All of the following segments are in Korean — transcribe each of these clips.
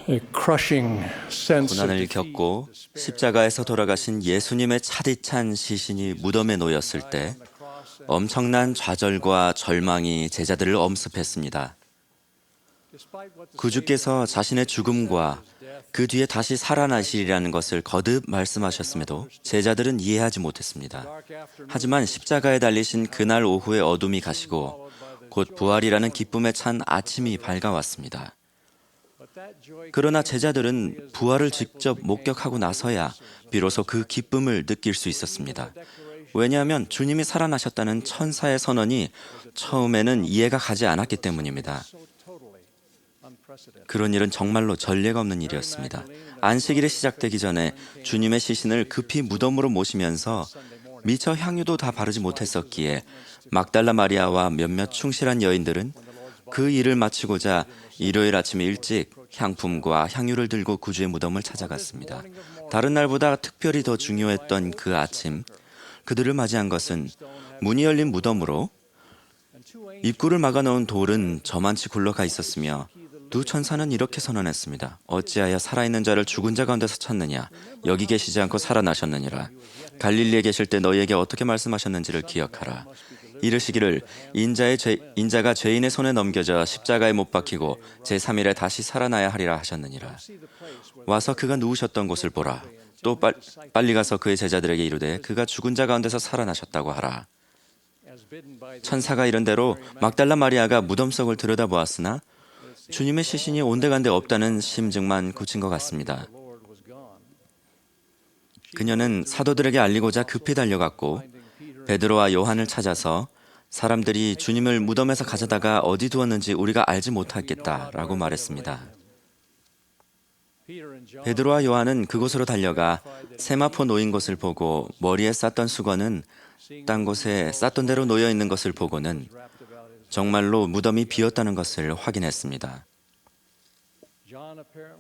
a crushing sense of 고난을 defeat, 겪고 despair. 십자가에서 돌아가신 예수님의 차디찬 시신이 무덤에 놓였을 때 엄청난 좌절과 절망이 제자들을 엄습했습니다. 구주께서 자신의 죽음과 그 뒤에 다시 살아나시리라는 것을 거듭 말씀하셨음에도 제자들은 이해하지 못했습니다. 하지만 십자가에 달리신 그날 오후의 어둠이 가시고 곧 부활이라는 기쁨에 찬 아침이 밝아왔습니다. 그러나 제자들은 부활을 직접 목격하고 나서야 비로소 그 기쁨을 느낄 수 있었습니다. 왜냐하면 주님이 살아나셨다는 천사의 선언이 처음에는 이해가 가지 않았기 때문입니다. 그런 일은 정말로 전례가 없는 일이었습니다. 안식일이 시작되기 전에 주님의 시신을 급히 무덤으로 모시면서 미처 향유도 다 바르지 못했었기에 막달라 마리아와 몇몇 충실한 여인들은 그 일을 마치고자 일요일 아침 일찍 향품과 향유를 들고 구주의 무덤을 찾아갔습니다. 다른 날보다 특별히 더 중요했던 그 아침, 그들을 맞이한 것은 문이 열린 무덤으로 입구를 막아놓은 돌은 저만치 굴러가 있었으며 두 천사는 이렇게 선언했습니다. 어찌하여 살아있는 자를 죽은 자 가운데서 찾느냐? 여기 계시지 않고 살아나셨느니라. 갈릴리에 계실 때 너희에게 어떻게 말씀하셨는지를 기억하라. 이르시기를 인자가 죄인의 손에 넘겨져 십자가에 못 박히고 제3일에 다시 살아나야 하리라 하셨느니라. 와서 그가 누우셨던 곳을 보라. 또 빨리 가서 그의 제자들에게 이르되 그가 죽은 자 가운데서 살아나셨다고 하라. 천사가 이른 대로 막달라 마리아가 무덤 속을 들여다보았으나 주님의 시신이 온데간데 없다는 심증만 굳힌 것 같습니다. 그녀는 사도들에게 알리고자 급히 달려갔고 베드로와 요한을 찾아서 사람들이 주님을 무덤에서 가져다가 어디 두었는지 우리가 알지 못하겠다라고 말했습니다. 베드로와 요한은 그곳으로 달려가 세마포 놓인 것을 보고 머리에 쌌던 수건은 딴 곳에 쌌던 대로 놓여 있는 것을 보고는 정말로 무덤이 비었다는 것을 확인했습니다.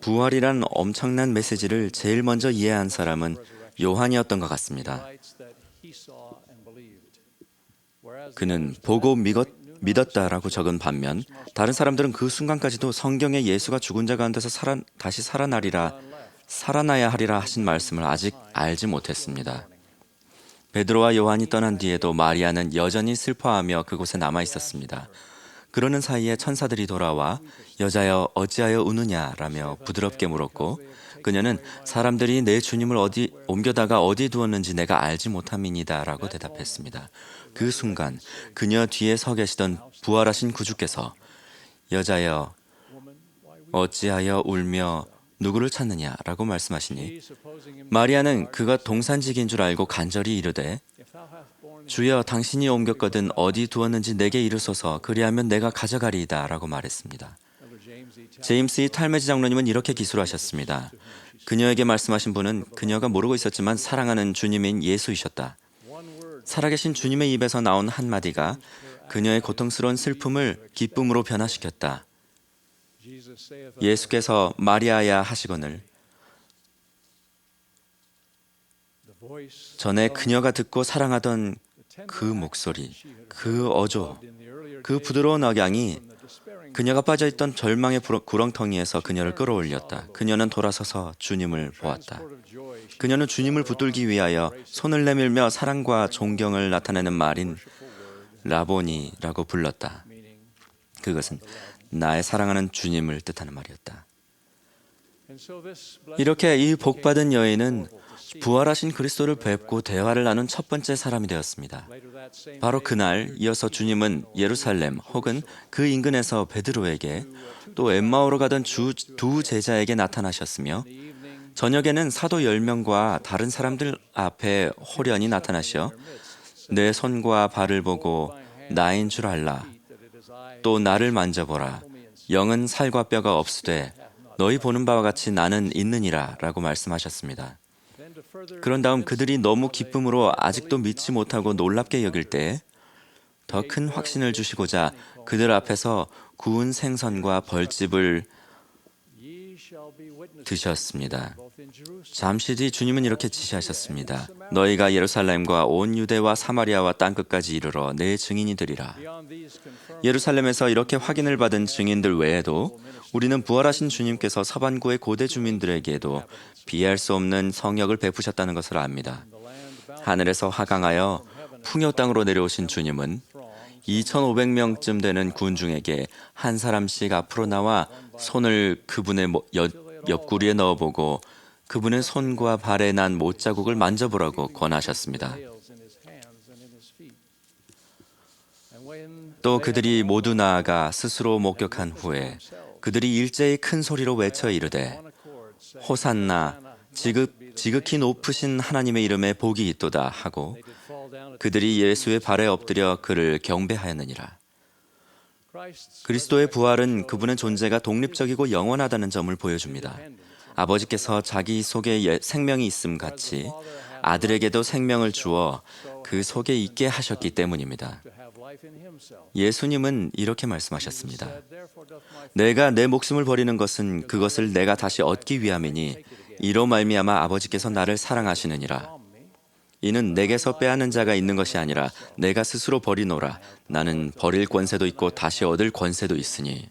부활이란 엄청난 메시지를 제일 먼저 이해한 사람은 요한이었던 것 같습니다. 그는 보고 믿었다라고 적은 반면 다른 사람들은 그 순간까지도 성경에 예수가 죽은 자 가운데서 다시 살아나야 하리라 하신 말씀을 아직 알지 못했습니다. 베드로와 요한이 떠난 뒤에도 마리아는 여전히 슬퍼하며 그곳에 남아 있었습니다. 그러는 사이에 천사들이 돌아와 여자여 어찌하여 우느냐라며 부드럽게 물었고 그녀는 사람들이 내 주님을 옮겨다가 어디 두었는지 내가 알지 못함이니다라고 대답했습니다. 그 순간 그녀 뒤에 서 계시던 부활하신 구주께서 여자여 어찌하여 울며 누구를 찾느냐라고 말씀하시니 마리아는 그가 동산직인 줄 알고 간절히 이르되 주여 당신이 옮겼거든 어디 두었는지 내게 이르소서 그리하면 내가 가져가리이다 라고 말했습니다. 제임스 이 탈메지 장로님은 이렇게 기술하셨습니다. 그녀에게 말씀하신 분은 그녀가 모르고 있었지만 사랑하는 주님인 예수이셨다. 살아계신 주님의 입에서 나온 한마디가 그녀의 고통스러운 슬픔을 기쁨으로 변화시켰다. 예수께서 마리아야 하시거늘 전에 그녀가 듣고 사랑하던 그 목소리, 그 어조, 그 부드러운 억양이 그녀가 빠져있던 절망의 구렁텅이에서 그녀를 끌어올렸다. 그녀는 돌아서서 주님을 보았다. 그녀는 주님을 붙들기 위하여 손을 내밀며 사랑과 존경을 나타내는 말인 라보니라고 불렀다. 그것은 나의 사랑하는 주님을 뜻하는 말이었다. 이렇게 이 복받은 여인은 부활하신 그리스도를 뵙고 대화를 나눈 첫 번째 사람이 되었습니다. 바로 그날 이어서 주님은 예루살렘 혹은 그 인근에서 베드로에게 또 엠마오로 가던 두 제자에게 나타나셨으며 저녁에는 사도 10명과 다른 사람들 앞에 호련히 나타나셔 내 손과 발을 보고 나인 줄 알라. 또 나를 만져보라. 영은 살과 뼈가 없으되 너희 보는 바와 같이 나는 있느니라 라고 말씀하셨습니다. 그런 다음 그들이 너무 기쁨으로 아직도 믿지 못하고 놀랍게 여길 때 더 큰 확신을 주시고자 그들 앞에서 구운 생선과 벌집을 드셨습니다. 잠시 뒤 주님은 이렇게 지시하셨습니다. 너희가 예루살렘과 온 유대와 사마리아와 땅끝까지 이르러 내 증인이 되리라. 예루살렘에서 이렇게 확인을 받은 증인들 외에도 우리는 부활하신 주님께서 서반구의 고대 주민들에게도 비할 수 없는 성역을 베푸셨다는 것을 압니다. 하늘에서 하강하여 풍요 땅으로 내려오신 주님은 2,500명쯤 되는 군중에게 한 사람씩 앞으로 나와 손을 그분의 옆구리에 넣어보고 그분의 손과 발에 난 못자국을 만져보라고 권하셨습니다. 또 그들이 모두 나아가 스스로 목격한 후에 그들이 일제히 큰 소리로 외쳐 이르되 호산나 지극히 높으신 하나님의 이름에 복이 있도다 하고 그들이 예수의 발에 엎드려 그를 경배하였느니라. 그리스도의 부활은 그분의 존재가 독립적이고 영원하다는 점을 보여줍니다. 아버지께서 자기 속에 생명이 있음 같이 아들에게도 생명을 주어 그 속에 있게 하셨기 때문입니다. 예수님은 이렇게 말씀하셨습니다. 내가 내 목숨을 버리는 것은 그것을 내가 다시 얻기 위함이니 이로 말미암아 아버지께서 나를 사랑하시느니라. 이는 내게서 빼앗는 자가 있는 것이 아니라 내가 스스로 버리노라. 나는 버릴 권세도 있고 다시 얻을 권세도 있으니.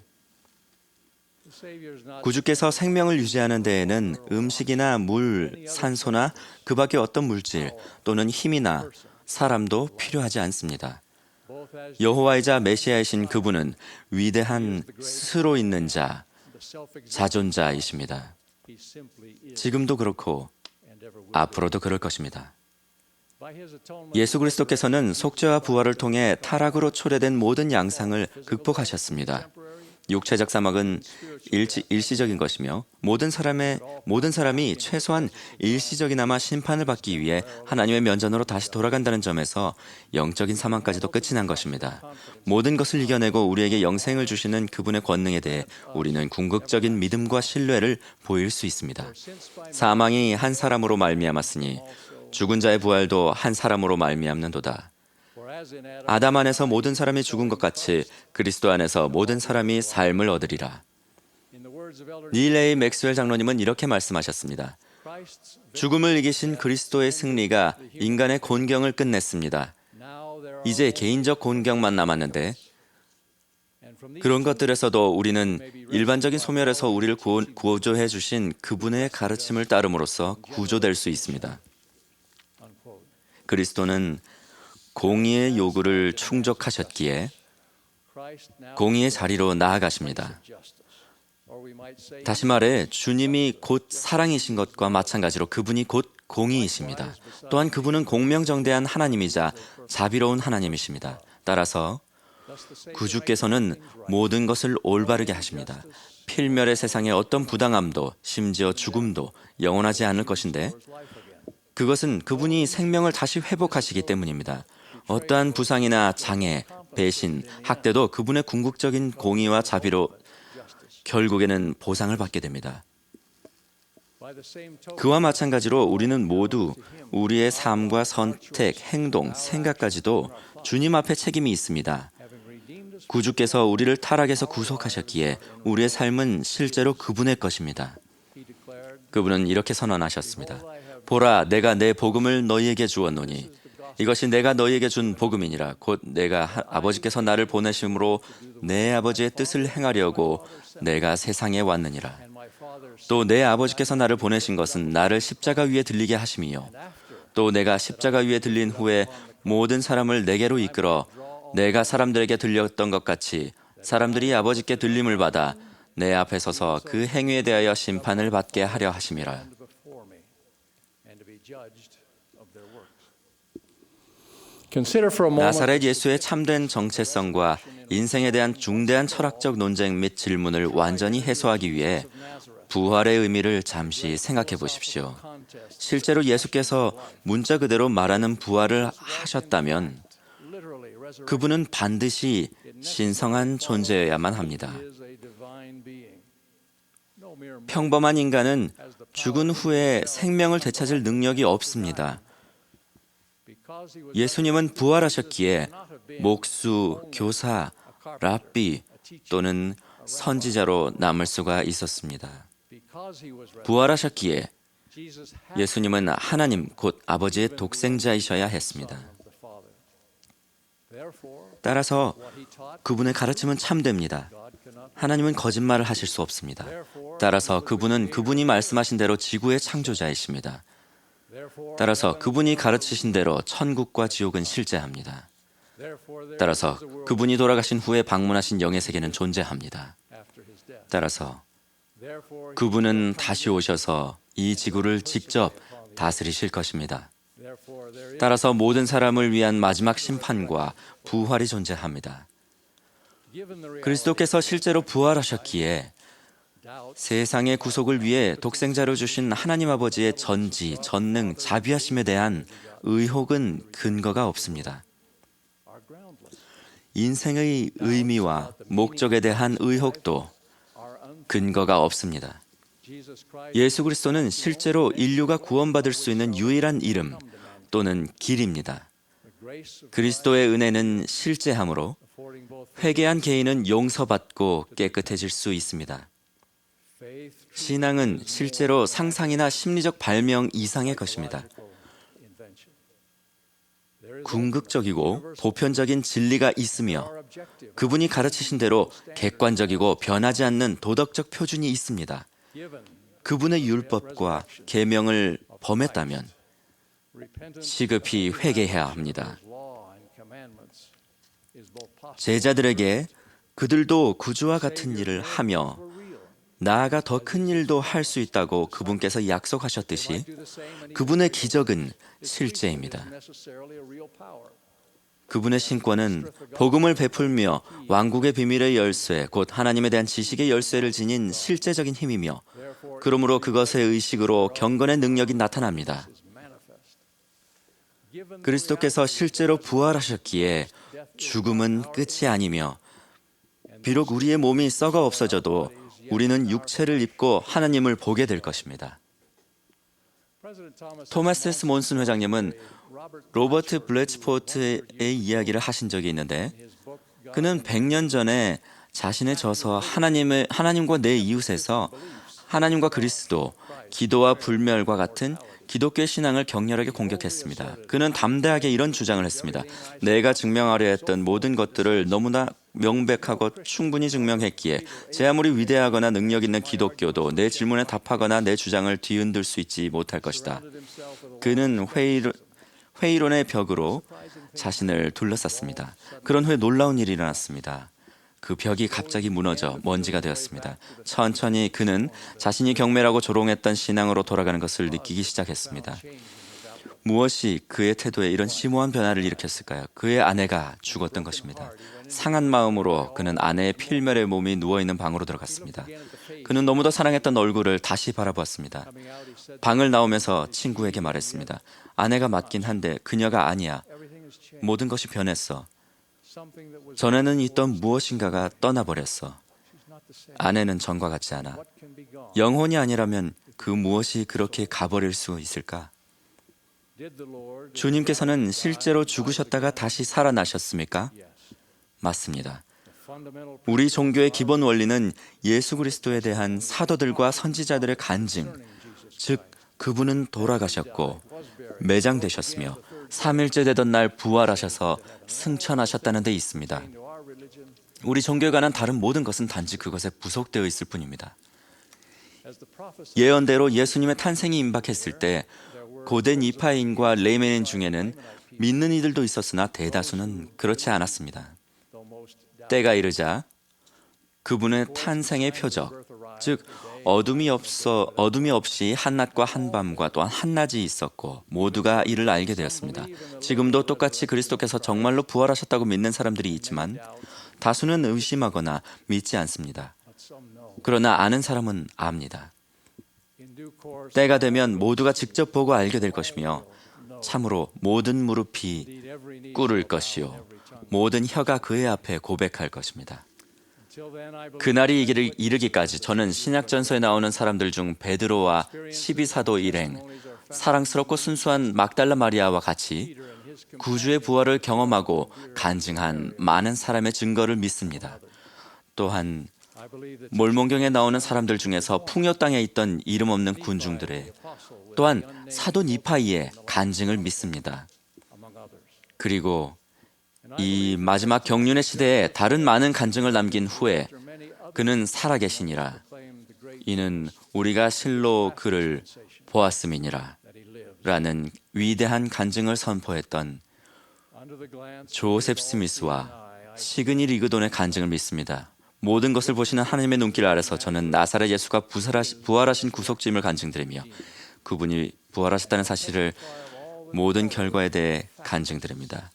구주께서 생명을 유지하는 데에는 음식이나 물, 산소나 그 밖의 어떤 물질 또는 힘이나 사람도 필요하지 않습니다. 여호와이자 메시아이신 그분은 위대한 스스로 있는 자, 자존자이십니다. 지금도 그렇고 앞으로도 그럴 것입니다. 예수 그리스도께서는 속죄와 부활을 통해 타락으로 초래된 모든 양상을 극복하셨습니다. 육체적 사망은 일시적인 것이며 모든 사람이 최소한 일시적이나마 심판을 받기 위해 하나님의 면전으로 다시 돌아간다는 점에서 영적인 사망까지도 끝이 난 것입니다. 모든 것을 이겨내고 우리에게 영생을 주시는 그분의 권능에 대해 우리는 궁극적인 믿음과 신뢰를 보일 수 있습니다. 사망이 한 사람으로 말미암았으니 죽은 자의 부활도 한 사람으로 말미암는도다. 아담 안에서 모든 사람이 죽은 것 같이 그리스도 안에서 모든 사람이 삶을 얻으리라. 닐 A. 맥스웰 장로님은 이렇게 말씀하셨습니다. 죽음을 이기신 그리스도의 승리가 인간의 곤경을 끝냈습니다. 이제 개인적 곤경만 남았는데 그런 것들에서도 우리는 일반적인 소멸에서 우리를 구조해 주신 그분의 가르침을 따름으로써 구조될 수 있습니다. 그리스도는 공의의 요구를 충족하셨기에 공의의 자리로 나아가십니다. 다시 말해 주님이 곧 사랑이신 것과 마찬가지로 그분이 곧 공의이십니다. 또한 그분은 공명정대한 하나님이자 자비로운 하나님이십니다. 따라서 구주께서는 모든 것을 올바르게 하십니다. 필멸의 세상에 어떤 부당함도 심지어 죽음도 영원하지 않을 것인데 그것은 그분이 생명을 다시 회복하시기 때문입니다. 어떠한 부상이나 장애, 배신, 학대도 그분의 궁극적인 공의와 자비로 결국에는 보상을 받게 됩니다. 그와 마찬가지로 우리는 모두 우리의 삶과 선택, 행동, 생각까지도 주님 앞에 책임이 있습니다. 구주께서 우리를 타락에서 구속하셨기에 우리의 삶은 실제로 그분의 것입니다. 그분은 이렇게 선언하셨습니다. 보라, 내가 내 복음을 너희에게 주었노니 이것이 내가 너희에게 준 복음이니라. 곧 내가 아버지께서 나를 보내심으로 내 아버지의 뜻을 행하려고 내가 세상에 왔느니라. 또 내 아버지께서 나를 보내신 것은 나를 십자가 위에 들리게 하심이요. 또 내가 십자가 위에 들린 후에 모든 사람을 내게로 이끌어 내가 사람들에게 들렸던 것 같이 사람들이 아버지께 들림을 받아 내 앞에 서서 그 행위에 대하여 심판을 받게 하려 하심이라. 나사렛 예수의 참된 정체성과 인생에 대한 중대한 철학적 논쟁 및 질문을 완전히 해소하기 위해 부활의 의미를 잠시 생각해 보십시오. 실제로 예수께서 문자 그대로 말하는 부활을 하셨다면 그분은 반드시 신성한 존재여야만 합니다. 평범한 인간은 죽은 후에 생명을 되찾을 능력이 없습니다. 예수님은 부활하셨기에 목수, 교사, 랍비 또는 선지자로 남을 수가 있었습니다. 부활하셨기에 예수님은 하나님 곧 아버지의 독생자이셔야 했습니다. 따라서 그분의 가르침은 참됩니다. 하나님은 거짓말을 하실 수 없습니다. 따라서 그분은 그분이 말씀하신 대로 지구의 창조자이십니다. 따라서 그분이 가르치신 대로 천국과 지옥은 실제합니다. 따라서 그분이 돌아가신 후에 방문하신 영의 세계는 존재합니다. 따라서 그분은 다시 오셔서 이 지구를 직접 다스리실 것입니다. 따라서 모든 사람을 위한 마지막 심판과 부활이 존재합니다. 그리스도께서 실제로 부활하셨기에 세상의 구속을 위해 독생자로 주신 하나님 아버지의 전지, 전능, 자비하심에 대한 의혹은 근거가 없습니다. 인생의 의미와 목적에 대한 의혹도 근거가 없습니다. 예수 그리스도는 실제로 인류가 구원받을 수 있는 유일한 이름 또는 길입니다. 그리스도의 은혜는 실제하므로 회개한 개인은 용서받고 깨끗해질 수 있습니다. 신앙은 실제로 상상이나 심리적 발명 이상의 것입니다. 궁극적이고 보편적인 진리가 있으며 그분이 가르치신 대로 객관적이고 변하지 않는 도덕적 표준이 있습니다. 그분의 율법과 계명을 범했다면 시급히 회개해야 합니다. 제자들에게 그들도 구주와 같은 일을 하며 나아가 더 큰 일도 할 수 있다고 그분께서 약속하셨듯이 그분의 기적은 실제입니다. 그분의 신권은 복음을 베풀며 왕국의 비밀의 열쇠, 곧 하나님에 대한 지식의 열쇠를 지닌 실제적인 힘이며 그러므로 그것의 의식으로 경건의 능력이 나타납니다. 그리스도께서 실제로 부활하셨기에 죽음은 끝이 아니며 비록 우리의 몸이 썩어 없어져도 우리는 육체를 입고 하나님을 보게 될 것입니다. 토마스 S. 몬슨 회장님은 로버트 블래치포트의 이야기를 하신 적이 있는데 그는 100년 전에 자신의 저서 하나님과 내 이웃에서 하나님과 그리스도, 기도와 불멸과 같은 기독교의 신앙을 격렬하게 공격했습니다. 그는 담대하게 이런 주장을 했습니다. 내가 증명하려 했던 모든 것들을 너무나 명백하고 충분히 증명했기에 제 아무리 위대하거나 능력 있는 기독교도 내 질문에 답하거나 내 주장을 뒤흔들 수 있지 못할 것이다. 그는 회의론의 벽으로 자신을 둘러쌌습니다. 그런 후에 놀라운 일이 일어났습니다. 그 벽이 갑자기 무너져 먼지가 되었습니다. 천천히 그는 자신이 경멸하고 조롱했던 신앙으로 돌아가는 것을 느끼기 시작했습니다. 무엇이 그의 태도에 이런 심오한 변화를 일으켰을까요? 그의 아내가 죽었던 것입니다. 상한 마음으로 그는 아내의 필멸의 몸이 누워있는 방으로 들어갔습니다. 그는 너무도 사랑했던 얼굴을 다시 바라보았습니다. 방을 나오면서 친구에게 말했습니다. 아내가 맞긴 한데 그녀가 아니야. 모든 것이 변했어. 전에는 있던 무엇인가가 떠나버렸어. 아내는 전과 같지 않아. 영혼이 아니라면 그 무엇이 그렇게 가버릴 수 있을까? 주님께서는 실제로 죽으셨다가 다시 살아나셨습니까? 맞습니다. 우리 종교의 기본 원리는 예수 그리스도에 대한 사도들과 선지자들의 간증, 즉 그분은 돌아가셨고 매장되셨으며 3일째 되던 날 부활하셔서 승천하셨다는 데 있습니다. 우리 종교에 관한 다른 모든 것은 단지 그것에 부속되어 있을 뿐입니다. 예언대로 예수님의 탄생이 임박했을 때 고대 니파인과 레이메인 중에는 믿는 이들도 있었으나 대다수는 그렇지 않았습니다. 때가 이르자 그분의 탄생의 표적, 즉 어둠이 없이 한낮과 한밤과 또한 한낮이 있었고 모두가 이를 알게 되었습니다. 지금도 똑같이 그리스도께서 정말로 부활하셨다고 믿는 사람들이 있지만 다수는 의심하거나 믿지 않습니다. 그러나 아는 사람은 압니다. 때가 되면 모두가 직접 보고 알게 될 것이며 참으로 모든 무릎이 꿇을 것이요 모든 혀가 그의 앞에 고백할 것입니다. 그날이 이르기까지 저는 신약전서에 나오는 사람들 중 베드로와 12사도 일행, 사랑스럽고 순수한 막달라 마리아와 같이 구주의 부활을 경험하고 간증한 많은 사람의 증거를 믿습니다. 또한 몰몬경에 나오는 사람들 중에서 풍요 땅에 있던 이름 없는 군중들의 또한 사도 니파이의 간증을 믿습니다. 그리고 이 마지막 경륜의 시대에 다른 많은 간증을 남긴 후에 그는 살아계시니라. 이는 우리가 실로 그를 보았음이니라 라는 위대한 간증을 선포했던 조셉 스미스와 시그니 리그돈의 간증을 믿습니다. 모든 것을 보시는 하나님의 눈길 아래서 저는 나사렛 예수가 부활하신 구속주임을 간증드리며 그분이 부활하셨다는 사실을 모든 결과에 대해 간증드립니다.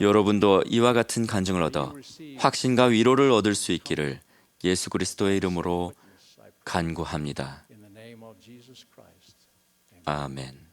여러분도 이와 같은 간증을 얻어 확신과 위로를 얻을 수 있기를 예수 그리스도의 이름으로 간구합니다. 아멘.